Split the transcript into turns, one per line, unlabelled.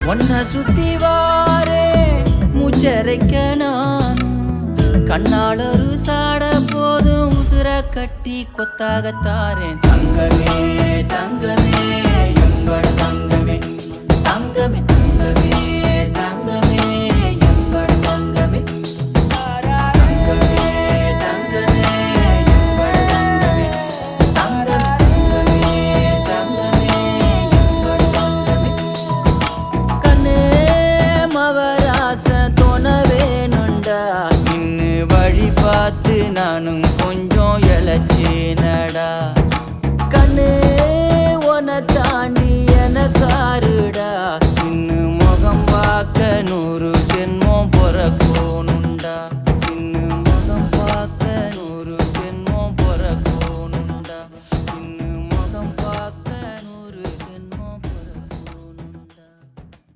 ஒன்ன சுத்தி வாரே மூச்சரைக்க நானும் கண்ணாளரு சாட போதும் உசுர கட்டி கொத்தாகத்தாரேன் தங்கமே தங்கமே எங்கள் தங்கமே